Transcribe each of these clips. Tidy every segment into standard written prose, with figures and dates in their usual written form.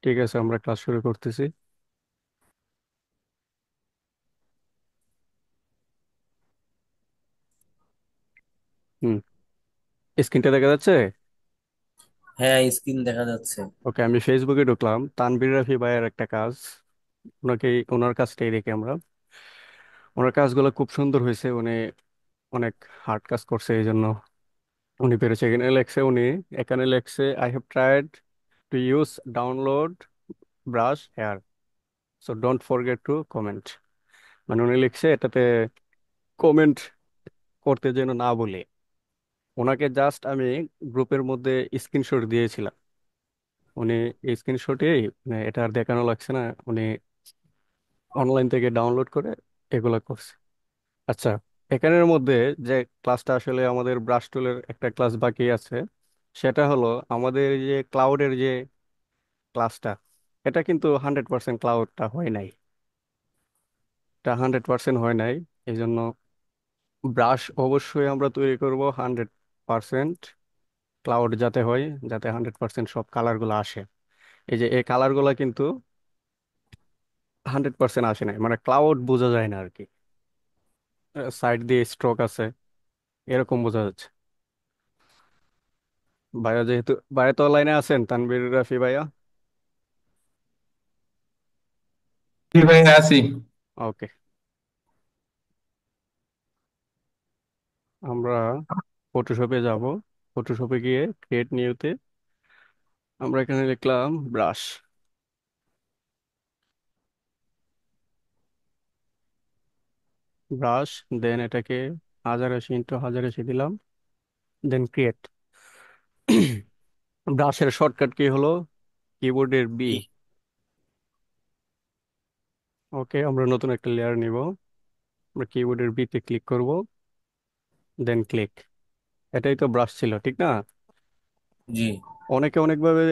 ঠিক আছে, আমরা ক্লাস শুরু করতেছি। হুম। স্ক্রিনটা দেখা যাচ্ছে? হ্যাঁ, স্ক্রিন দেখা যাচ্ছে। ওকে, আমি ফেসবুকে ঢুকলাম। তানভীর রাফি ভাইয়ের একটা কাজ, ওনার কাজটাই দেখি আমরা। ওনার কাজগুলো খুব সুন্দর হয়েছে। উনি অনেক হার্ড কাজ করছে, এই জন্য উনি পেরেছে। এখানে লেখছে I have tried to use download brush hair, so don't forget to comment. মানে উনি লিখছে এটাতে কমেন্ট করতে যেন না বলে। ওনাকে জাস্ট আমি গ্রুপের মধ্যে স্ক্রিনশট দিয়েছিলাম। উনি এই স্ক্রিনশটে, মানে এটা আর দেখানো লাগছে না, উনি অনলাইন থেকে ডাউনলোড করে এগুলা করছে। আচ্ছা, এখানের মধ্যে যে ক্লাসটা আসলে আমাদের ব্রাশ টুলের একটা ক্লাস বাকি আছে, সেটা হলো আমাদের এই যে ক্লাউডের যে ক্লাসটা, এটা কিন্তু 100% ক্লাউডটা হয় নাই। এটা 100% হয় নাই। এই জন্য ব্রাশ অবশ্যই আমরা তৈরি করব 100% ক্লাউড যাতে হয়, যাতে 100% সব কালারগুলো আসে। এই যে এই কালারগুলো কিন্তু 100% আসে নাই, মানে ক্লাউড বোঝা যায় না আর কি। সাইড দিয়ে স্ট্রোক আছে, এরকম বোঝা যাচ্ছে। ভাইয়া যেহেতু ভাইয়া তো লাইনে আছেন, তানভীর রাফি ভাইয়া। জি ভাই, আছি। ওকে, আমরা ফটোশপে যাব। ফটোশপে গিয়ে ক্রিয়েট নিউতে আমরা এখানে লিখলাম ব্রাশ। ব্রাশ, দেন এটাকে 1080 × 1080 দিলাম, দেন ক্রিয়েট। ব্রাশের শর্টকাট কি হলো? কিবোর্ডের বি। ই। ওকে, আমরা নতুন একটা লেয়ার নিব। আমরা কিবোর্ডের বিতে ক্লিক করব, দেন ক্লিক। এটাই তো ব্রাশ ছিল, ঠিক না? জি। অনেকে অনেকভাবে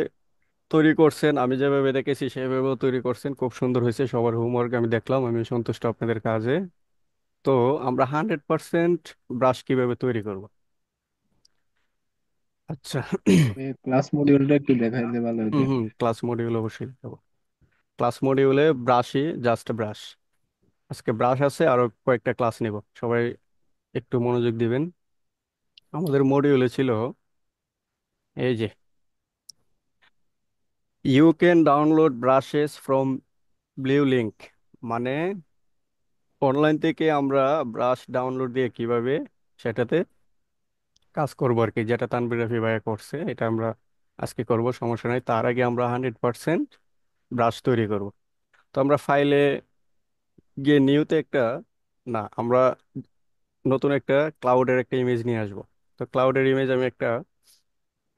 তৈরি করছেন, আমি যেভাবে দেখেছি সেভাবেও তৈরি করছেন, খুব সুন্দর হয়েছে। সবার হোমওয়ার্ক আমি দেখলাম, আমি সন্তুষ্ট আপনাদের কাজে। তো আমরা 100% ব্রাশ কিভাবে তৈরি করব? আচ্ছা। ক্লাস মডিউলটা একটু দেখাইলে ভালো হুম হতো। হুম, ক্লাস মডিউল অবশ্যই দেবো। ক্লাস মডিউলে ব্রাশই, জাস্ট ব্রাশ। আজকে ব্রাশ আছে, আরো কয়েকটা ক্লাস নিব, সবাই একটু মনোযোগ দিবেন। আমাদের মডিউলে ছিল এই যে you can download brushes from blue link. মানে অনলাইন থেকে আমরা ব্রাশ ডাউনলোড দিয়ে কিভাবে সেটাতে কাজ করবো আর কি, যেটা তানভীর রাফি ভাইয়া করছে, এটা আমরা আজকে করব। সমস্যা নাই, তার আগে আমরা 100% ব্রাশ তৈরি করব। তো আমরা ফাইলে গিয়ে নিউতে একটা, না, আমরা নতুন একটা ক্লাউডের একটা ইমেজ নিয়ে আসব। তো ক্লাউডের ইমেজ আমি একটা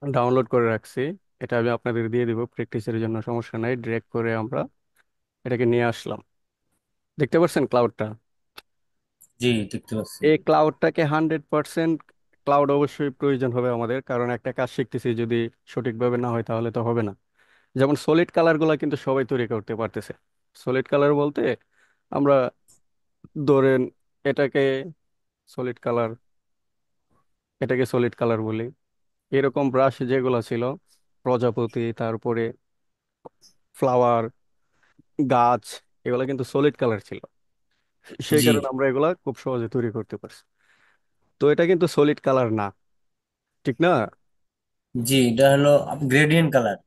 ডাউনলোড করে রাখছি, এটা আমি আপনাদের দিয়ে দিব প্র্যাকটিসের জন্য। সমস্যা নাই, ডিরেক্ট করে আমরা এটাকে নিয়ে আসলাম। দেখতে পাচ্ছেন ক্লাউডটা? জি, দেখতে পাচ্ছি। এই ক্লাউডটাকে 100%, ক্লাউড অবশ্যই প্রয়োজন হবে আমাদের, কারণ একটা কাজ শিখতেছি, যদি সঠিকভাবে না হয় তাহলে তো হবে না। যেমন সলিড কালার গুলা কিন্তু সবাই তৈরি করতে পারতেছে। সলিড কালার বলতে আমরা, ধরেন, এটাকে সলিড কালার, এটাকে সলিড কালার বলি। এরকম ব্রাশ যেগুলো ছিল, প্রজাপতি, তারপরে ফ্লাওয়ার, গাছ, এগুলা কিন্তু সলিড কালার ছিল। সেই জি। কারণে আমরা এগুলা খুব সহজে তৈরি করতে পারছি। তো এটা কিন্তু সলিড কালার না, ঠিক না? জি, এটা হলো গ্রেডিয়েন্ট কালার।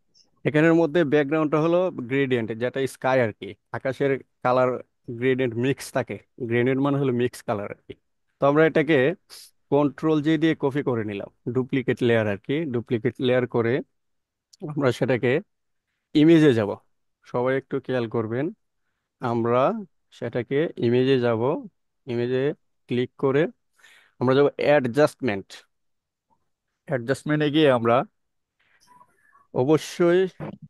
এখানের মধ্যে ব্যাকগ্রাউন্ডটা হলো গ্রেডিয়েন্ট, যেটা স্কাই আর কি, আকাশের কালার। গ্রেডিয়েন্ট মিক্স থাকে, গ্রেডিয়েন্ট মানে হলো মিক্স কালার আর কি। তো আমরা এটাকে কন্ট্রোল দিয়ে কপি করে নিলাম, ডুপ্লিকেট লেয়ার আর কি। ডুপ্লিকেট লেয়ার করে আমরা সেটাকে ইমেজে যাব। সবাই একটু খেয়াল করবেন, আমরা সেটাকে ইমেজে যাব। ইমেজে ক্লিক করে আমরা যাব অ্যাডজাস্টমেন্ট। অ্যাডজাস্টমেন্টে গিয়ে আমরা অবশ্যই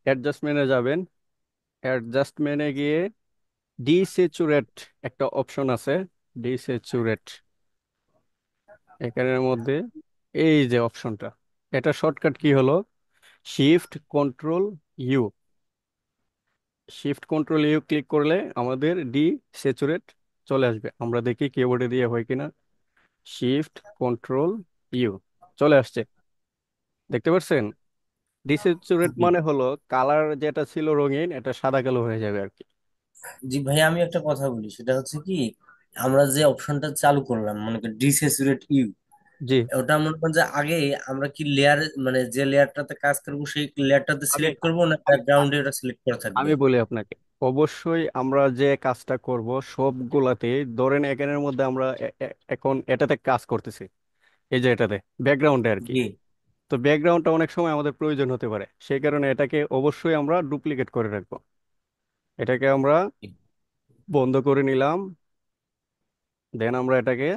অ্যাডজাস্টমেন্টে যাবেন। অ্যাডজাস্টমেন্টে গিয়ে ডিস্যাচুরেট একটা অপশন আছে, ডিস্যাচুরেট। এখানের মধ্যে এই যে অপশনটা, এটা শর্টকাট কি হলো? Shift control U. Shift control U click করলে আমাদের ডিস্যাচুরেট চলে আসবে। আমরা দেখি কিবোর্ডে দিয়ে হয় কিনা। শিফট কন্ট্রোল ইউ, চলে আসছে, দেখতে পাচ্ছেন? ডিস্যাচুরেট জি মানে হলো কালার যেটা ছিল রঙিন এটা সাদা কালো হয়ে যাবে আর কি। জি ভাই, আমি একটা কথা বলি, সেটা হচ্ছে কি, আমরা যে অপশনটা চালু করলাম, মনে করি ডিসেসুরেট ইউ, জি। ওটা মনে করেন যে আগে আমরা কি লেয়ার, মানে যে লেয়ারটাতে কাজ করবো সেই লেয়ারটাতে আমি সিলেক্ট করবো, না আমি ব্যাকগ্রাউন্ডে ওটা সিলেক্ট করা থাকবে? আমি বলি আপনাকে, অবশ্যই আমরা যে কাজটা করব সবগুলাতে, ধরেন এখানের মধ্যে আমরা এখন এটাতে কাজ করতেছি, এই যে এটাতে ব্যাকগ্রাউন্ডে আর কি। জি তো ব্যাকগ্রাউন্ডটা অনেক সময় আমাদের প্রয়োজন হতে পারে, সেই কারণে এটাকে অবশ্যই আমরা ডুপ্লিকেট করে রাখবো। এটাকে আমরা বন্ধ করে নিলাম। দেন আমরা এটাকে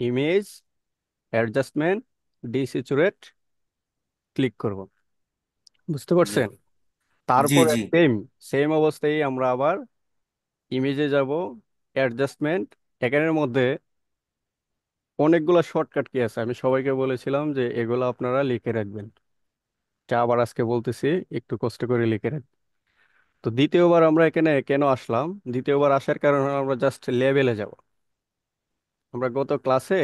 ইমেজ, অ্যাডজাস্টমেন্ট, ডিস্যাচুরেট ক্লিক করব। বুঝতে জি পারছেন? জি তারপরে জি সেম সেম অবস্থায় আমরা আবার ইমেজে যাব, অ্যাডজাস্টমেন্ট। এখানের মধ্যে অনেকগুলো শর্টকাট কি আছে, আমি সবাইকে বলেছিলাম যে এগুলো আপনারা লিখে রাখবেন। যা আবার আজকে বলতেছি, একটু কষ্ট করে লিখে রাখবেন। তো দ্বিতীয়বার আমরা এখানে কেন আসলাম, দ্বিতীয়বার আসার কারণ হলো আমরা জাস্ট লেভেলে যাব। আমরা গত ক্লাসে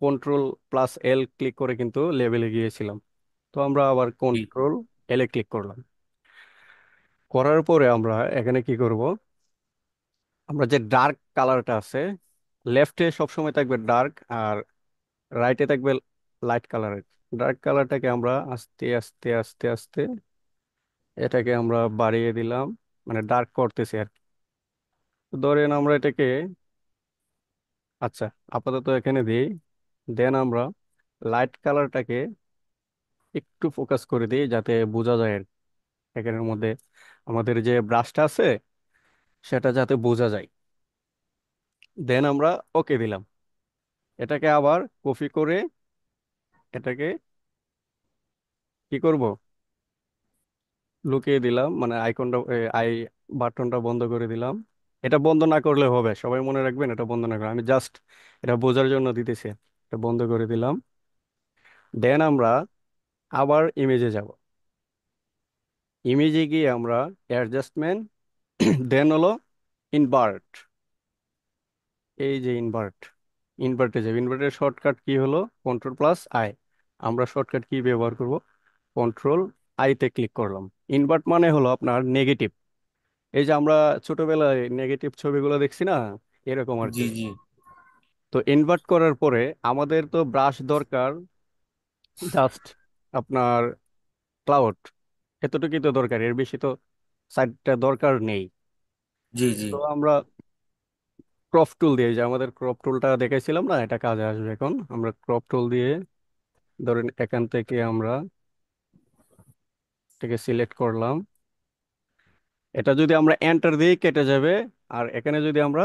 কন্ট্রোল+L ক্লিক করে কিন্তু লেভেলে গিয়েছিলাম। তো আমরা আবার জি কন্ট্রোল L ক্লিক করলাম। করার পরে আমরা এখানে কি করব, আমরা যে ডার্ক কালারটা আছে, লেফটে সবসময় থাকবে ডার্ক, আর রাইটে থাকবে লাইট কালারের। ডার্ক কালারটাকে আমরা আস্তে আস্তে আস্তে আস্তে এটাকে আমরা বাড়িয়ে দিলাম, মানে ডার্ক করতেছি আর কি। তো ধরেন আমরা এটাকে, আচ্ছা, আপাতত এখানে দিই। দেন আমরা লাইট কালারটাকে একটু ফোকাস করে দিই যাতে বোঝা যায় আর কি। এখানের মধ্যে আমাদের যে ব্রাশটা আছে সেটা যাতে বোঝা যায়। দেন আমরা ওকে দিলাম। এটাকে আবার কপি করে এটাকে কি করব, লুকিয়ে দিলাম, মানে আইকনটা, আই বাটনটা বন্ধ করে দিলাম। এটা বন্ধ না করলে হবে, সবাই মনে রাখবেন, এটা বন্ধ না করে, আমি জাস্ট এটা বোঝার জন্য দিতেছি। এটা বন্ধ করে দিলাম। দেন আমরা আবার ইমেজে যাব। ইমেজে গিয়ে আমরা অ্যাডজাস্টমেন্ট, দেন হলো ইনভার্ট। এই যে ইনভার্ট, ইনভার্টে যাবে। ইনভার্টের শর্টকাট কি হলো, কন্ট্রোল+I। আমরা শর্টকাট কি ব্যবহার করব, কন্ট্রোল+I ক্লিক করলাম। ইনভার্ট মানে হলো আপনার নেগেটিভ। এই যে আমরা ছোটবেলায় নেগেটিভ ছবিগুলো দেখছি না, এরকম আর কি। জি জি তো ইনভার্ট করার পরে আমাদের তো ব্রাশ দরকার জাস্ট আপনার ক্লাউড, এতটুকুই তো দরকার, এর বেশি তো সাইডটা দরকার নেই। জি জি তো আমরা ক্রপ টুল দিয়ে, এই যে আমাদের ক্রপ টুলটা দেখাইছিলাম না, এটা কাজে আসবে। এখন আমরা ক্রপ টুল দিয়ে ধরেন এখান থেকে আমরা এটাকে সিলেক্ট করলাম। এটা যদি আমরা এন্টার দিই কেটে যাবে, আর এখানে যদি আমরা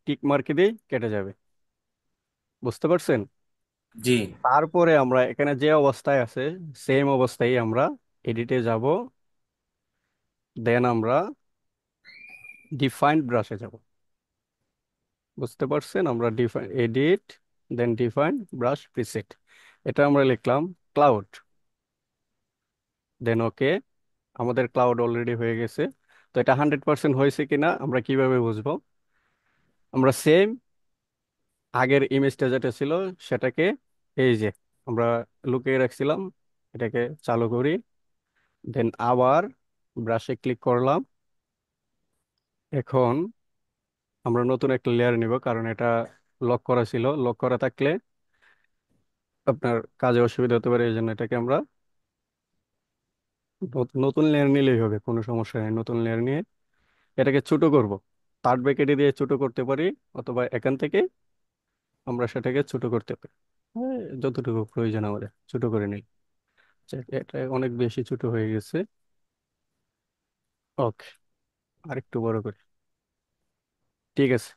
টিক মার্কে দিই কেটে যাবে। বুঝতে পারছেন? জি তারপরে আমরা এখানে যে অবস্থায় আছে সেম অবস্থায় আমরা এডিটে যাব। দেন আমরা ডিফাইন্ড ব্রাশে যাব। বুঝতে পারছেন? আমরা ডিফাইন এডিট, দেন ডিফাইন ব্রাশ প্রিসেট, এটা আমরা লিখলাম ক্লাউড। দেন ওকে। আমাদের ক্লাউড অলরেডি হয়ে গেছে। তো এটা 100% হয়েছে কিনা আমরা কিভাবে বুঝবো, আমরা সেম আগের ইমেজটা যেটা ছিল সেটাকে, এই যে আমরা লুকিয়ে রাখছিলাম, এটাকে চালু করি। দেন আবার ব্রাশে ক্লিক করলাম। এখন আমরা নতুন একটা লেয়ার নিব, কারণ এটা লক করা ছিল। লক করা থাকলে আপনার কাজে অসুবিধা হতে পারে, এই জন্য এটাকে আমরা নতুন লেয়ার নিলেই হবে, কোনো সমস্যা নেই। নতুন লেয়ার নিয়ে এটাকে ছোট করব, থার্ড ব্র্যাকেটে দিয়ে ছোট করতে পারি, অথবা এখান থেকে আমরা সেটাকে ছোট করতে পারি। যতটুকু প্রয়োজন আমাদের ছোট করে নিই। আচ্ছা, এটা অনেক বেশি ছোট হয়ে গেছে। ওকে, আরেকটু বড় করি। ঠিক আছে।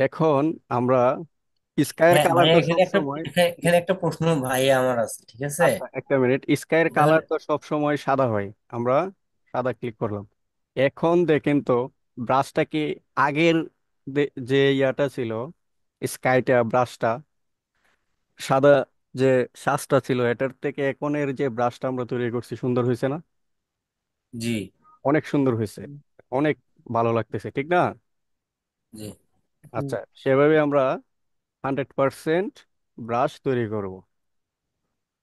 এখন আমরা স্কাইয়ের হ্যাঁ কালার ভাইয়া, তো এখানে সব একটা সময়, এখানে এখানে একটা প্রশ্ন ভাইয়া আমার আছে, ঠিক আছে? আচ্ছা একটা মিনিট, স্কাইয়ের কালার তাহলে তো সব সময় সাদা হয়, আমরা সাদা ক্লিক করলাম। এখন দেখেন তো ব্রাশটা কি আগের যে ইয়াটা ছিল, স্কাইটা ব্রাশটা সাদা, যে শ্বাসটা ছিল এটার থেকে এখনের যে ব্রাশটা আমরা তৈরি করছি সুন্দর হয়েছে না? জি অনেক সুন্দর হয়েছে, অনেক ভালো লাগতেছে, ঠিক না? জি আচ্ছা, সেভাবে আমরা 100% ব্রাশ তৈরি করব।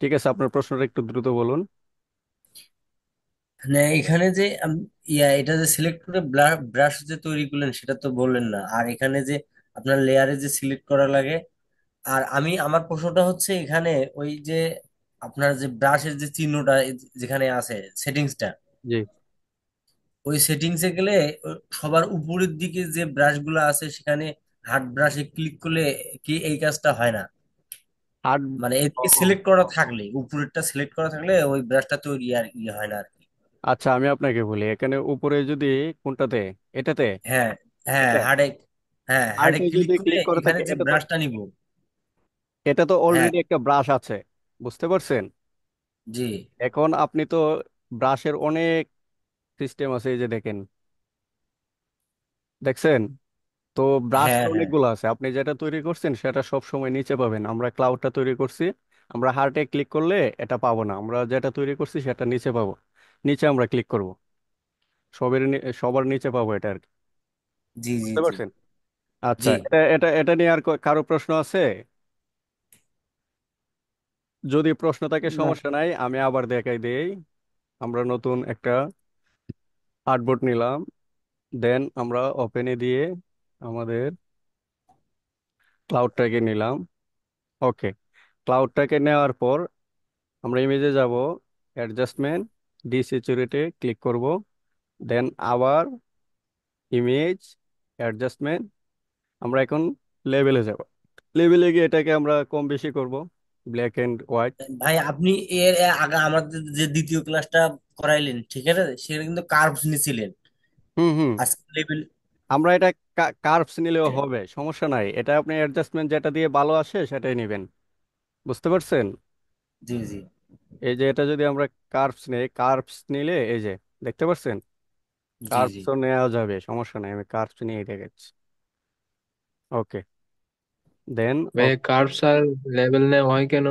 ঠিক আছে, আপনার প্রশ্নটা একটু দ্রুত বলুন। মানে এখানে যে এটা যে সিলেক্ট করে ব্রাশ যে তৈরি করলেন সেটা তো বললেন না। আর এখানে যে আপনার লেয়ারে যে সিলেক্ট করা লাগে। আর আমার প্রশ্নটা হচ্ছে এখানে ওই যে আপনার যে ব্রাশের যে চিহ্নটা যেখানে আছে সেটিংসটা, জি। ওই সেটিংসে গেলে সবার উপরের দিকে যে ব্রাশ গুলো আছে সেখানে হার্ড ব্রাশে ক্লিক করলে কি এই কাজটা হয় না? হার্ড। মানে এদিকে সিলেক্ট করা থাকলে, উপরেরটা সিলেক্ট করা থাকলে ওই ব্রাশটা তৈরি আর ইয়ে হয় না আর কি। আচ্ছা, আমি আপনাকে বলি, এখানে উপরে যদি কোনটাতে, এটাতে, হ্যাঁ, হ্যাঁ, এটা হ্যাঁ, হার্ডে হার্টে ক্লিক যদি করে ক্লিক করে এখানে থাকে, যে ব্রাশটা নিব। এটা তো হ্যাঁ। অলরেডি একটা ব্রাশ আছে, বুঝতে পারছেন? জি। এখন আপনি তো ব্রাশের অনেক সিস্টেম আছে, এই যে দেখেন, দেখছেন? তো ব্রাশ হ্যাঁ, তো হ্যাঁ। অনেকগুলো আছে, আপনি যেটা তৈরি করছেন সেটা সব সময় নিচে পাবেন। আমরা ক্লাউডটা তৈরি করছি, আমরা হার্টে ক্লিক করলে এটা পাবো না, আমরা যেটা তৈরি করছি সেটা নিচে পাবো। নিচে আমরা ক্লিক করব, সবার নিচে পাবো এটা আর কি। জি, জি, বুঝতে জি, পারছেন? আচ্ছা, জি। এটা এটা এটা নিয়ে আর কারো প্রশ্ন আছে? যদি প্রশ্ন থাকে না। সমস্যা নাই, আমি আবার দেখাই দেই। আমরা নতুন একটা আর্টবোর্ড নিলাম, দেন আমরা ওপেনে দিয়ে আমাদের ক্লাউডটাকে নিলাম। ওকে, ক্লাউডটাকে নেওয়ার পর আমরা ইমেজে যাব, অ্যাডজাস্টমেন্ট, ডিস্যাচুরেটে ক্লিক করব, দেন আবার ইমেজ, অ্যাডজাস্টমেন্ট, আমরা এখন লেভেলে যাব। লেভেলে গিয়ে এটাকে আমরা কম বেশি করব, ব্ল্যাক এন্ড হোয়াইট। ভাই আপনি এর আগে আমাদের যে দ্বিতীয় ক্লাসটা করাইলেন, ঠিক আছে, সেখানে কিন্তু কার্ভস নিছিলেন। হুম হুম। আজকে লেভেল। আমরা এটা কার্ভস নিলেও হবে, সমস্যা নাই, এটা আপনি অ্যাডজাস্টমেন্ট যেটা দিয়ে ভালো আসে সেটাই নেবেন। বুঝতে পারছেন? জি, জি, এই যে এটা যদি আমরা কার্ভস নেই, কার্ভস নিলে এই যে, দেখতে পাচ্ছেন? জি, জি। কার্ভসও নেওয়া যাবে, সমস্যা নেই, আমি কার্ভস নিয়ে দেখাচ্ছি। ওকে, দেন ভাই কার্ভস আর লেভেল নেওয়া হয় কেন?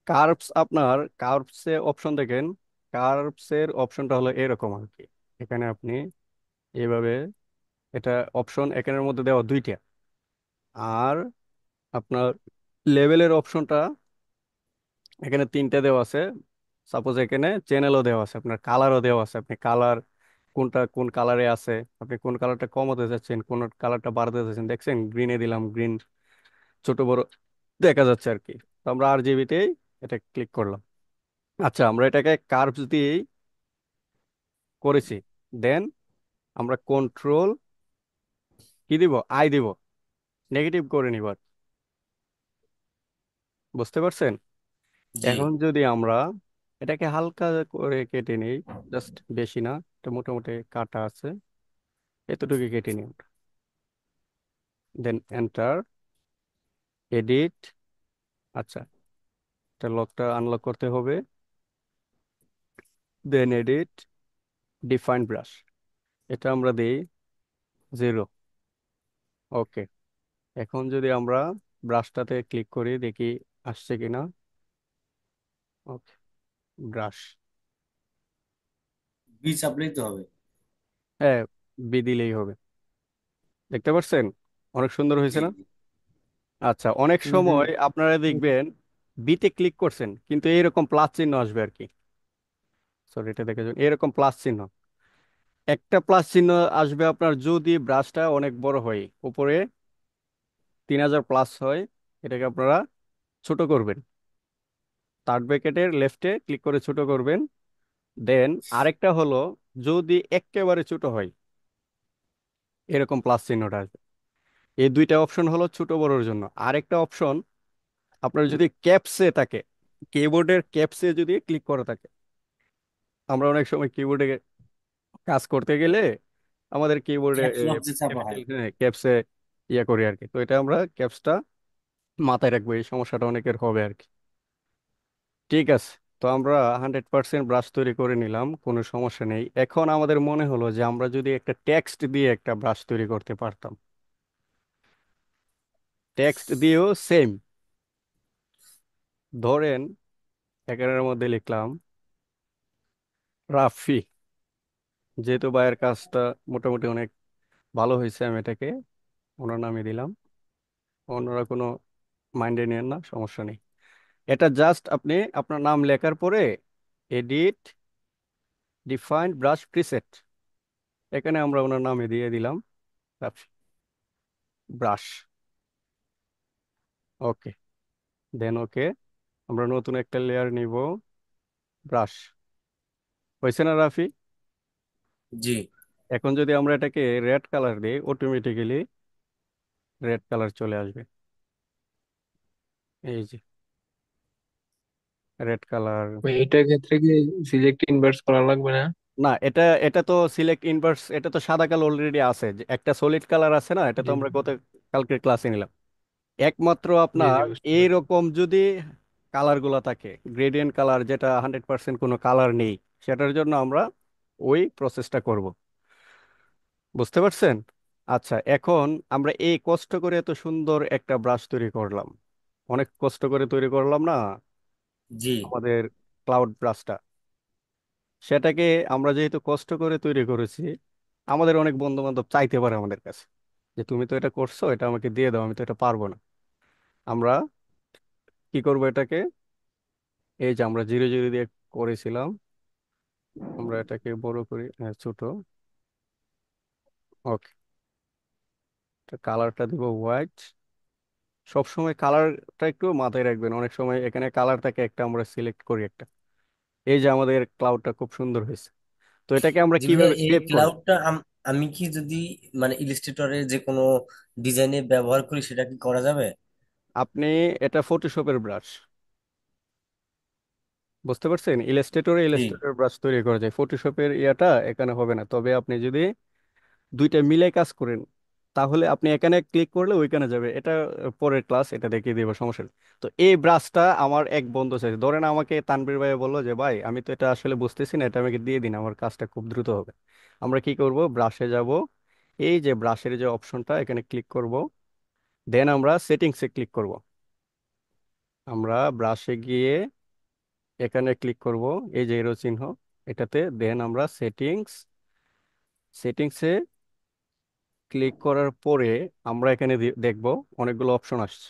কার্ভস, আপনার কার্ভসে অপশন দেখেন, কার্ভসের অপশনটা হলো এরকম আর কি। এখানে আপনি এইভাবে, এটা অপশন এখানের মধ্যে দেওয়া দুইটা। আর আপনার লেভেলের অপশনটা এখানে তিনটা দেওয়া আছে। সাপোজ এখানে চ্যানেলও দেওয়া আছে, আপনার কালারও দেওয়া আছে, আপনি কালার কোনটা কোন কালারে আছে, আপনি কোন কালারটা কমাতে চাচ্ছেন, কোন কালারটা বাড়াতে চাচ্ছেন, দেখছেন? গ্রিনে দিলাম, গ্রিন ছোট বড় দেখা যাচ্ছে আর কি। তো আমরা RGB-তেই এটা ক্লিক করলাম। আচ্ছা, আমরা এটাকে কার্ভস দিয়েই করেছি। দেন আমরা কন্ট্রোল কি দিব, আই দিব, নেগেটিভ করে নিব আর কি। বুঝতে পারছেন? জি। এখন যদি আমরা এটাকে হালকা করে কেটে নিই, জাস্ট বেশি না, এটা মোটামুটি কাটা আছে, এতটুকু কেটে নিই আমরা। Then enter, edit. আচ্ছা, এটা লকটা আনলক করতে হবে। দেন এডিট, ডিফাইন ব্রাশ, এটা আমরা দিই 0। ওকে, এখন যদি আমরা ব্রাশটাতে ক্লিক করি, দেখি আসছে কিনা। ওকে, ব্রাশ, বি চাপলেই তো হবে। হ্যাঁ, বি দিলেই হবে। দেখতে পাচ্ছেন? অনেক সুন্দর হয়েছে জি, না? জি। আচ্ছা, অনেক হুম হুম। সময় আপনারা দেখবেন বিতে ক্লিক করছেন কিন্তু এইরকম প্লাস চিহ্ন আসবে আর কি। সরি, এটা দেখে যান, এরকম প্লাস চিহ্ন, একটা প্লাস চিহ্ন আসবে আপনার যদি ব্রাশটা অনেক বড় হয়, উপরে 3000 প্লাস হয়, এটাকে আপনারা ছোট করবেন, থার্ড ব্র্যাকেটের লেফটে ক্লিক করে ছোট করবেন। দেন আরেকটা হলো, যদি একেবারে ছোট হয়, এরকম প্লাস চিহ্নটা আসবে। এই দুইটা অপশন হলো ছোট বড়র জন্য। আরেকটা অপশন, আপনার যদি ক্যাপসে থাকে, কিবোর্ডের ক্যাপসে যদি ক্লিক করা থাকে, আমরা অনেক সময় কিবোর্ডে কাজ করতে গেলে আমাদের কিবোর্ডে ক্যাপস লক যে চাপা হয়। ক্যাপিটাল, হ্যাঁ, ক্যাপসে ইয়ে করি আর কি। তো এটা আমরা ক্যাপসটা মাথায় রাখবো, এই সমস্যাটা অনেকের হবে আর কি। ঠিক আছে, তো আমরা 100% ব্রাশ তৈরি করে নিলাম, কোনো সমস্যা নেই। এখন আমাদের মনে হলো যে আমরা যদি একটা টেক্সট দিয়ে একটা ব্রাশ তৈরি করতে পারতাম। টেক্সট দিয়েও সেম, ধরেন এখানের মধ্যে লিখলাম রাফি। যেহেতু ভাইয়ের কাজটা মোটামুটি অনেক ভালো হয়েছে, আমি এটাকে ওনার নামে দিলাম। অন্যরা কোনো মাইন্ডে নেন না, সমস্যা নেই। এটা জাস্ট আপনি আপনার নাম লেখার পরে এডিট, ডিফাইন্ড ব্রাশ প্রিসেট, এখানে আমরা ওনার নামে দিয়ে দিলাম ব্রাশ। ওকে, দেন ওকে, আমরা নতুন একটা লেয়ার নিব, ব্রাশ। হয়েছে না রাফি? জি। এখন যদি আমরা এটাকে রেড কালার দিই, অটোমেটিক্যালি রেড কালার চলে আসবে। এই যে রেড কালার। এটার ক্ষেত্রে কি সিলেক্ট ইনভার্স করা লাগবে না? না, এটা এটা তো সিলেক্ট ইনভার্স, এটা তো সাদা কালো অলরেডি আছে, যে একটা সলিড কালার আছে না, এটা তো জি আমরা কালকের ক্লাসে নিলাম। একমাত্র জি আপনার জি, বুঝতে পারছি। এইরকম যদি কালার গুলা থাকে, গ্রেডিয়েন্ট কালার যেটা 100% কোনো কালার নেই, সেটার জন্য আমরা ওই প্রসেসটা করব। বুঝতে পারছেন? আচ্ছা, এখন আমরা এই কষ্ট করে এত সুন্দর একটা ব্রাশ তৈরি করলাম, অনেক কষ্ট করে তৈরি করলাম না জি। আমাদের ক্লাউড ব্রাশটা। সেটাকে আমরা যেহেতু কষ্ট করে তৈরি করেছি, আমাদের অনেক বন্ধু বান্ধব চাইতে পারে আমাদের কাছে যে তুমি তো এটা করছো, এটা আমাকে দিয়ে দাও, আমি তো এটা পারবো না। আমরা কি করবো এটাকে, এই যে আমরা জিরো জিরো দিয়ে করেছিলাম, আমরা এটাকে বড় করি, ছোট। ওকে, কালারটা দিব হোয়াইট। সবসময় কালারটা একটু মাথায় রাখবেন, অনেক সময় এখানে কালার থাকে একটা, আমরা সিলেক্ট করি একটা। এই যে আমাদের ক্লাউডটা খুব সুন্দর হয়েছে। তো এটাকে আমরা জি ভাইয়া, কিভাবে এই সেভ করব? ক্লাউডটা আমি কি যদি মানে ইলিস্ট্রেটরে যে কোনো ডিজাইনে ব্যবহার করি সেটা কি করা যাবে? আপনি এটা ফটোশপের ব্রাশ, বুঝতে পারছেন? ইলাস্ট্রেটরে জি। ইলাস্ট্রেটর ব্রাশ তৈরি করা যায়, ফটোশপের ইয়াটা এখানে হবে না। তবে আপনি যদি দুইটা মিলে কাজ করেন, তাহলে আপনি এখানে ক্লিক করলে ওইখানে যাবে। এটা পরের ক্লাস, এটা দেখিয়ে দিব, সমস্যা নেই। তো এই ব্রাশটা আমার এক বন্ধু চাইছে, ধরেন আমাকে তানভীর ভাই বললো যে ভাই আমি তো এটা আসলে বুঝতেছি না, এটা আমাকে দিয়ে দিন, আমার কাজটা খুব দ্রুত হবে। আমরা কি করব, ব্রাশে যাব, এই যে ব্রাশের যে অপশনটা, এখানে ক্লিক করব, দেন আমরা সেটিংসে ক্লিক করব। আমরা ব্রাশে গিয়ে এখানে ক্লিক করব, এই যে এরো চিহ্ন, এটাতে, দেন আমরা সেটিংসে ক্লিক করার পরে আমরা এখানে দেখব অনেকগুলো অপশন আসছে।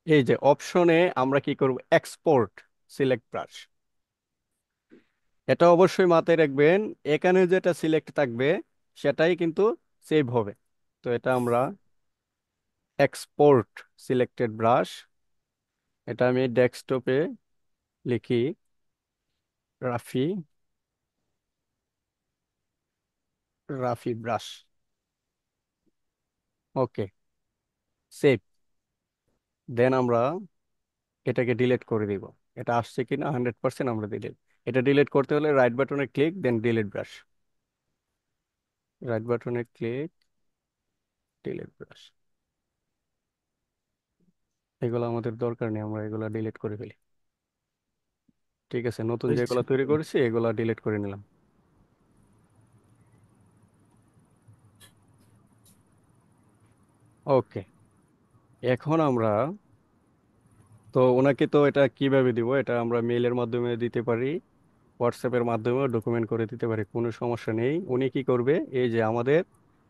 এই যে অপশনে আমরা কি করব, এক্সপোর্ট সিলেক্ট ব্রাশ। এটা অবশ্যই মাথায় রাখবেন, এখানে যেটা সিলেক্ট থাকবে সেটাই কিন্তু সেভ হবে। তো এটা আমরা এক্সপোর্ট সিলেক্টেড ব্রাশ, এটা আমি ডেস্কটপে লিখি, রাফি, রাফি ব্রাশ। ওকে, সেভ। দেন আমরা এটাকে ডিলিট করে দিব। এটা আসছে কিনা 100% আমরা ডিলিট। এটা ডিলিট করতে হলে রাইট বাটনে ক্লিক, দেন ডিলিট ব্রাশ, রাইট বাটনে ক্লিক, ডিলিট ব্রাশ। এগুলো আমাদের দরকার নেই, আমরা এগুলো ডিলিট করে ফেলি। ঠিক আছে, নতুন বুঝছি। যেগুলো তৈরি করেছি এগুলো ডিলিট করে নিলাম। ওকে, এখন আমরা, তো ওনাকে তো এটা কিভাবে দিব, এটা আমরা মেইলের মাধ্যমে দিতে পারি, হোয়াটসঅ্যাপের মাধ্যমে ডকুমেন্ট করে দিতে পারি, কোনো সমস্যা নেই। উনি কি করবে, এই যে আমাদের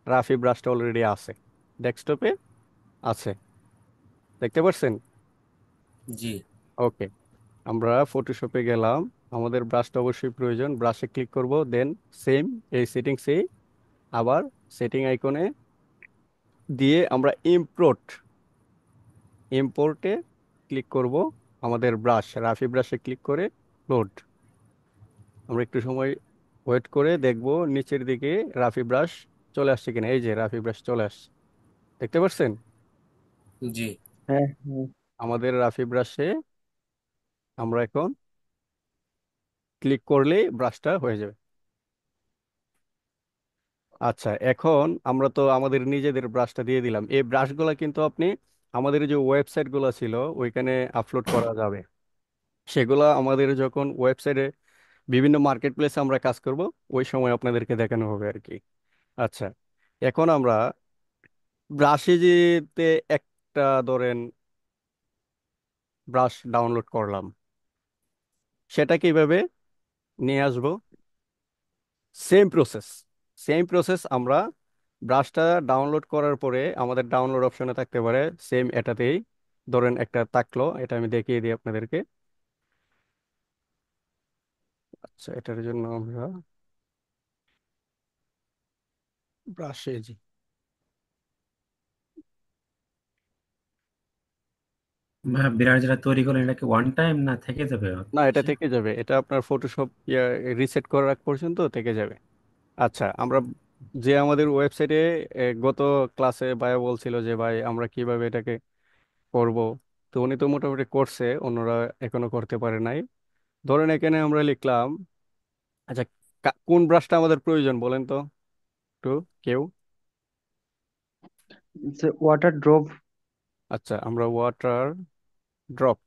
রাফি ব্রাশটা অলরেডি আছে, ডেস্কটপে আছে, দেখতে পাচ্ছেন? জি। ওকে, আমরা ফটোশপে গেলাম, আমাদের ব্রাশটা অবশ্যই প্রয়োজন, ব্রাশে ক্লিক করব, দেন সেম এই সেটিংসে আবার সেটিং আইকনে দিয়ে আমরা ইম্পোর্টে ক্লিক করব, আমাদের ব্রাশ রাফি ব্রাশে ক্লিক করে লোড। আমরা একটু সময় ওয়েট করে দেখব নিচের দিকে রাফি ব্রাশ চলে আসছে কিনা। এই যে রাফি ব্রাশ চলে আসছে, দেখতে পাচ্ছেন? জি। হ্যাঁ হ্যাঁ। আমাদের রাফি ব্রাশে আমরা এখন ক্লিক করলেই ব্রাশটা হয়ে যাবে। আচ্ছা, এখন আমরা তো আমাদের নিজেদের ব্রাশটা দিয়ে দিলাম, এই ব্রাশগুলো কিন্তু আপনি আমাদের যে ওয়েবসাইট গুলো ছিল ওইখানে আপলোড করা যাবে। সেগুলো আমাদের যখন ওয়েবসাইটে বিভিন্ন মার্কেট প্লেসে আমরা কাজ করব, ওই সময় আপনাদেরকে দেখানো হবে আর কি। আচ্ছা, এখন আমরা ব্রাশে যেতে একটা, ধরেন ব্রাশ ডাউনলোড করলাম, সেটা কিভাবে নিয়ে আসবো, সেম প্রসেস আমরা ব্রাশটা ডাউনলোড করার পরে আমাদের ডাউনলোড অপশনে থাকতে পারে, সেম এটাতেই ধরেন একটা থাকলো, এটা আমি দেখিয়ে দিই আপনাদেরকে। আচ্ছা, এটার জন্য আমরা ব্রাশে ভাই বিরাট যেটা তৈরি করলেন এটা কি ওয়ান টাইম না থেকে যাবে না, এটা শেষে? থেকে যাবে, এটা আপনার ফটোশপ রিসেট করার আগ পর্যন্ত থেকে যাবে। আচ্ছা, আমরা যে আমাদের ওয়েবসাইটে গত ক্লাসে ভাইয়া বলছিল যে ভাই আমরা কিভাবে এটাকে করব, তো উনি তো মোটামুটি করছে, অন্যরা এখনো করতে পারে নাই। ধরেন এখানে আমরা লিখলাম, আচ্ছা, কোন ব্রাশটা আমাদের প্রয়োজন বলেন তো একটু কেউ। Water drop. আচ্ছা, আমরা ওয়াটার ড্রপ,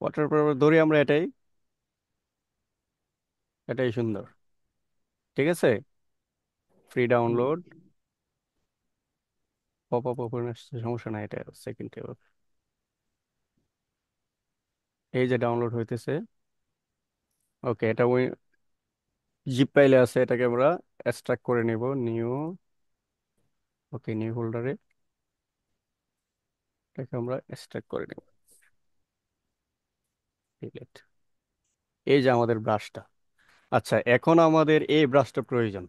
ওয়াটার ধরি আমরা এটাই, এটাই সুন্দর। ঠিক আছে, free download, pop up open আসছে, সমস্যা নাই, এটা সেকেন্ড টেবিল। এই যে ডাউনলোড হইতেছে। ওকে, এটা ওই জিপ ফাইলে আছে, এটাকে আমরা এক্সট্রাক্ট করে নিব, নিউ। ওকে, নিউ ফোল্ডারে এটাকে আমরা এক্সট্রাক্ট করে নিব, ডিলিট। এই যে আমাদের ব্রাশটা। আচ্ছা, এখন আমাদের এই ব্রাশটা প্রয়োজন,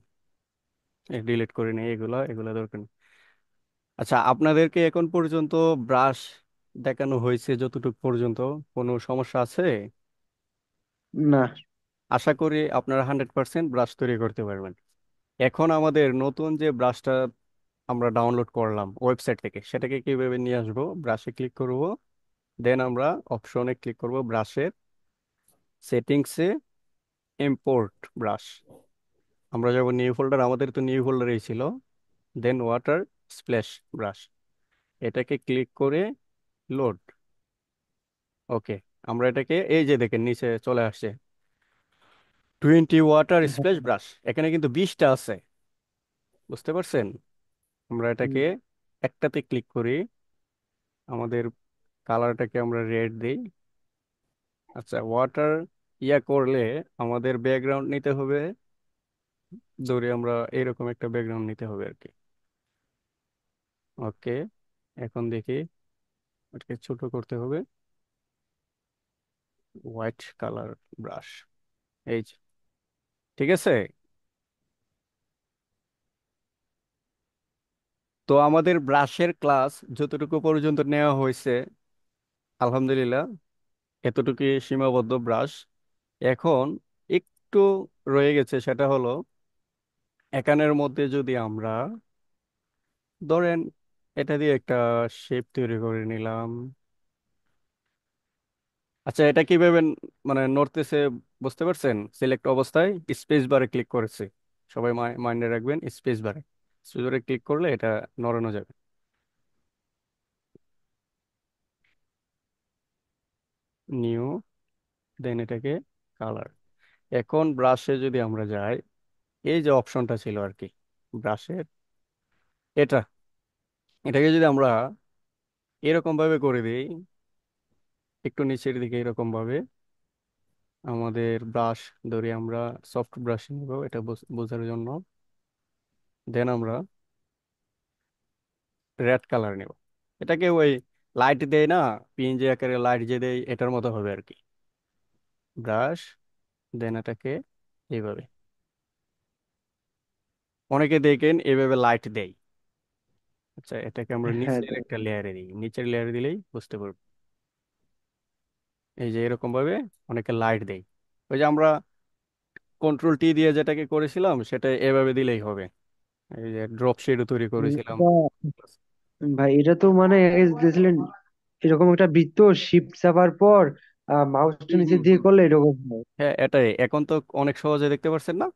ডিলিট করে নিই, এগুলা এগুলা দরকার নেই। আচ্ছা, আপনাদেরকে এখন পর্যন্ত ব্রাশ দেখানো হয়েছে যতটুকু পর্যন্ত, কোনো সমস্যা আছে? না। আশা করি আপনারা 100% ব্রাশ তৈরি করতে পারবেন। এখন আমাদের নতুন যে ব্রাশটা আমরা ডাউনলোড করলাম ওয়েবসাইট থেকে, সেটাকে কিভাবে নিয়ে আসবো? ব্রাশে ক্লিক করব, দেন আমরা অপশনে ক্লিক করব, ব্রাশের সেটিংসে ইম্পোর্ট ব্রাশ। আমরা যাব নিউ ফোল্ডার, আমাদের তো নিউ ফোল্ডারেই ছিল, দেন ওয়াটার স্প্ল্যাশ ব্রাশ, এটাকে ক্লিক করে লোড। ওকে, আমরা এটাকে এই যে দেখেন নিচে চলে আসছে 20 ওয়াটার স্প্ল্যাশ ব্রাশ, এখানে কিন্তু 20টা আছে, বুঝতে পারছেন? আমরা এটাকে একটাতে ক্লিক করি, আমাদের কালারটাকে আমরা রেড দিই। আচ্ছা, ওয়াটার করলে আমাদের ব্যাকগ্রাউন্ড নিতে হবে, ধরি আমরা এরকম একটা ব্যাকগ্রাউন্ড নিতে হবে আর কি। ওকে, এখন দেখি, এটাকে ছোট করতে হবে, হোয়াইট কালার ব্রাশ, এই যে, ঠিক আছে। তো আমাদের ব্রাশের ক্লাস যতটুকু পর্যন্ত নেওয়া হয়েছে, আলহামদুলিল্লাহ, এতটুকুই সীমাবদ্ধ ব্রাশ। এখন একটু রয়ে গেছে, সেটা হলো এখানের মধ্যে যদি আমরা ধরেন এটা দিয়ে একটা শেপ তৈরি করে নিলাম। আচ্ছা, এটা কিভাবে মানে নড়তেছে বুঝতে পারছেন? সিলেক্ট অবস্থায় স্পেস বারে ক্লিক করেছে, সবাই মাইন্ডে রাখবেন, স্পেস বারে, স্পেস বারে ক্লিক করলে এটা নড়ানো যাবে। নিউ, দেন এটাকে কালার। এখন ব্রাশে যদি আমরা যাই, এই যে অপশনটা ছিল আর কি ব্রাশের, এটা, এটাকে যদি আমরা এরকম ভাবে করে দিই, একটু নিচের দিকে এরকম ভাবে, আমাদের ব্রাশ ধরি আমরা সফট ব্রাশ নিব এটা বোঝার জন্য, দেন আমরা রেড কালার নিব। এটাকে ওই লাইট দেয় না, পিএনজি আকারে লাইট যে দেয়, এটার মতো হবে আর কি। ব্রাশ, দেন এটাকে এইভাবে, অনেকে দেখেন এইভাবে লাইট দেয়। আচ্ছা, এটাকে আমরা হ্যাঁ, নিচের একটা লেয়ারে দিই, নিচের লেয়ারে দিলেই বুঝতে পারবো। এই যে এরকম ভাবে অনেকে লাইট দেয়, ওই যে আমরা কন্ট্রোল টি দিয়ে যেটাকে করেছিলাম সেটা এভাবে দিলেই হবে। এই যে ড্রপ শেডও তৈরি করেছিলাম। এটা ভাই, এটা তো মানে এই দেখলেন, এরকম একটা বৃত্ত শিফট চাপার পর মাউসটা হুম নিচে হুম দিয়ে হুম। করলে এরকম হয়। হ্যাঁ, এটাই, এখন তো অনেক সহজে দেখতে পাচ্ছেন না,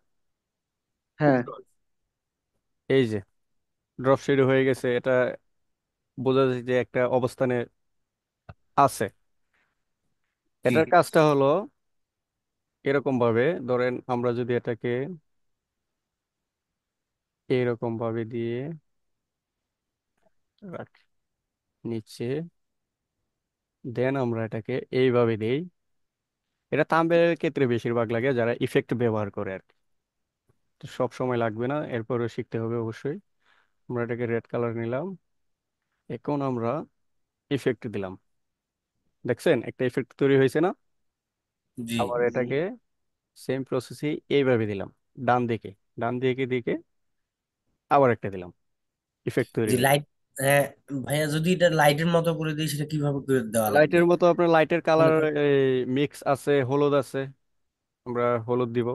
খুব হ্যাঁ। সহজ। এই যে ড্রপ শেড হয়ে গেছে, এটা বোঝা যায় যে একটা অবস্থানে আছে। জি। এটার কাজটা হলো এরকম ভাবে, ধরেন আমরা যদি এটাকে এরকম ভাবে দিয়ে রাখি নিচে, দেন আমরা এটাকে এইভাবে দিই। এটা থাম্বনেইলের ক্ষেত্রে বেশিরভাগ লাগে, যারা ইফেক্ট ব্যবহার করে আর কি। তো সব সময় লাগবে না, এরপরে শিখতে হবে অবশ্যই। আমরা এটাকে রেড কালার নিলাম, এখন আমরা ইফেক্ট দিলাম, দেখছেন একটা ইফেক্ট তৈরি হয়েছে না? জি আবার এটাকে সেম প্রসেসে এইভাবে দিলাম, ডান দিকে, ডান দিকে দিকে আবার একটা দিলাম, ইফেক্ট তৈরি জি হলো। লাইট। হ্যাঁ ভাইয়া, যদি এটা লাইটের মতো করে দিই সেটা কিভাবে করে দেওয়া লাগবে? লাইটের মতো আপনার লাইটের মনে কালার করেন, মিক্স আছে, হলুদ আছে, আমরা হলুদ দিব।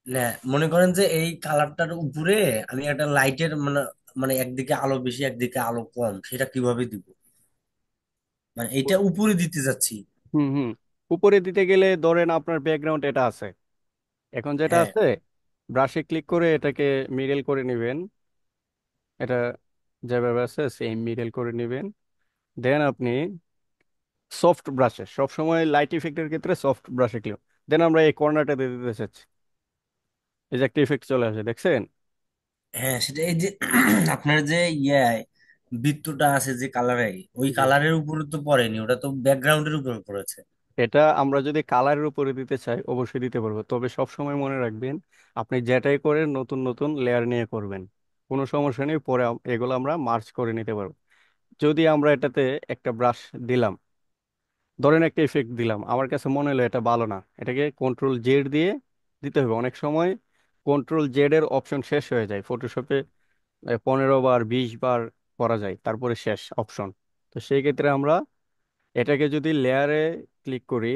না মনে করেন যে এই কালারটার উপরে আমি একটা লাইটের মানে, মানে একদিকে আলো বেশি একদিকে আলো কম, সেটা কিভাবে দিব? মানে এইটা উপরে দিতে যাচ্ছি। হুম হুম। উপরে দিতে গেলে ধরেন আপনার ব্যাকগ্রাউন্ড এটা আছে, এখন যেটা হ্যাঁ আছে ব্রাশে ক্লিক করে এটাকে মিডল করে নেবেন, এটা যেভাবে আছে সেম মিডল করে নেবেন। দেন আপনি সফট ব্রাশে, সবসময় লাইট ইফেক্টের ক্ষেত্রে সফট ব্রাশে ক্লিক, দেন আমরা এই কর্নারটা দিয়ে দিতে চাচ্ছি, এই যে একটা ইফেক্ট চলে আসে, দেখছেন? হ্যাঁ, সেটা এই যে আপনার যে ইয়ে বৃত্তটা আছে যে কালারে, ওই জি। কালারের উপরে তো পড়েনি, ওটা তো ব্যাকগ্রাউন্ডের উপরে পড়েছে। এটা আমরা যদি কালারের উপরে দিতে চাই অবশ্যই দিতে পারবো, তবে সব সময় মনে রাখবেন আপনি যেটাই করেন নতুন নতুন লেয়ার নিয়ে করবেন, কোনো সমস্যা নেই, পরে এগুলো আমরা মার্চ করে নিতে পারবো। যদি আমরা এটাতে একটা ব্রাশ দিলাম, ধরেন একটা ইফেক্ট দিলাম, আমার কাছে মনে হলো এটা ভালো না, এটাকে কন্ট্রোল জেড দিয়ে দিতে হবে। অনেক সময় কন্ট্রোল জেড এর অপশন শেষ হয়ে যায় ফটোশপে, 15 বার 20 বার করা যায় তারপরে শেষ অপশন। তো সেই ক্ষেত্রে আমরা এটাকে যদি লেয়ারে ক্লিক করি,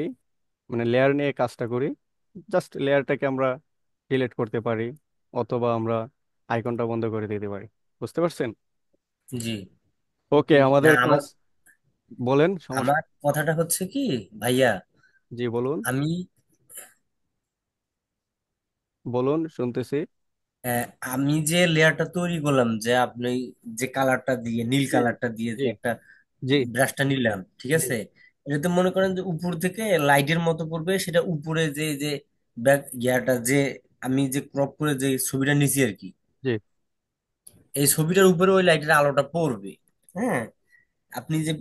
মানে লেয়ার নিয়ে কাজটা করি, জাস্ট লেয়ারটাকে আমরা ডিলিট করতে পারি, অথবা আমরা আইকনটা বন্ধ করে দিতে পারি। বুঝতে পারছেন? জি। ওকে, না আমাদের আমার কাজ, বলেন সমস্যা। আমার কথাটা হচ্ছে কি ভাইয়া, জি বলুন, আমি বলুন শুনতেছি। আহ, আমি যে লেয়ারটা তৈরি করলাম, যে আপনি যে কালারটা দিয়ে নীল জি কালারটা দিয়ে জি যে একটা জি ব্রাশটা নিলাম, ঠিক জি আছে? এটাতে মনে করেন যে উপর থেকে লাইটের মতো পড়বে, সেটা উপরে যে যে ব্যাক ইয়াটা যে আমি যে ক্রপ করে যে ছবিটা নিছি আর কি, জি। এই ছবিটার উপরে ওই লাইটের আলোটা পড়বে। হ্যাঁ, আপনি যে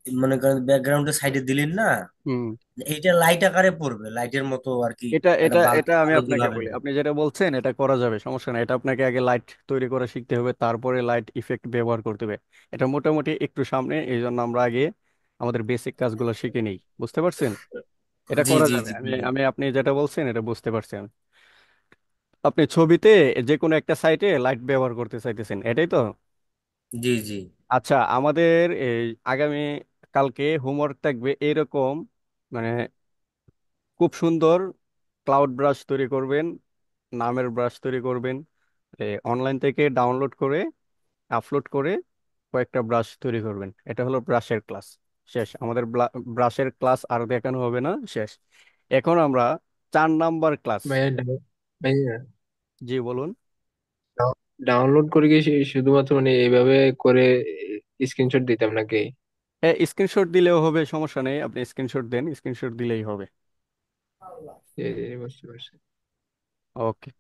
মনে করেন ব্যাকগ্রাউন্ডের সাইডে দিলেন না, হুম। এইটা লাইট আকারে পড়বে, লাইটের মতো আর কি। এটা একটা এটা বাল্ব এটা আমি আলো আপনাকে যেভাবে বলি, দেয়। আপনি যেটা বলছেন এটা করা যাবে, সমস্যা নাই। এটা আপনাকে আগে লাইট তৈরি করা শিখতে হবে, তারপরে লাইট ইফেক্ট ব্যবহার করতে হবে। এটা মোটামুটি একটু সামনে, এই জন্য আমরা আগে আমাদের বেসিক কাজগুলো শিখে নিই। বুঝতে পারছেন? এটা জি করা জি যাবে, জি আমি ভাইয়া। আমি আপনি যেটা বলছেন এটা বুঝতে পারছি আমি। আপনি ছবিতে যে কোনো একটা সাইটে লাইট ব্যবহার করতে চাইতেছেন, এটাই তো? জি জি আচ্ছা, আমাদের এই আগামী কালকে হোমওয়ার্ক থাকবে এরকম, মানে খুব সুন্দর ক্লাউড ব্রাশ তৈরি করবেন, নামের ব্রাশ তৈরি করবেন, অনলাইন থেকে ডাউনলোড করে আপলোড করে কয়েকটা ব্রাশ তৈরি করবেন। এটা হলো ব্রাশের ক্লাস, শেষ আমাদের। ব্রাশের ক্লাস আর দেখানো হবে না, শেষ। এখন আমরা 4 নাম্বার ক্লাস। ভাইয়া ভাইয়া জি বলুন। ডাউনলোড করে কি শুধুমাত্র মানে এইভাবে করে স্ক্রিনশট দিতাম নাকি? হ্যাঁ, স্ক্রিনশট দিলেও হবে, সমস্যা নেই, আপনি স্ক্রিনশট দেন, স্ক্রিনশট দিলেই হবে। জি জি জি, বুঝতে পারছি। ওকে।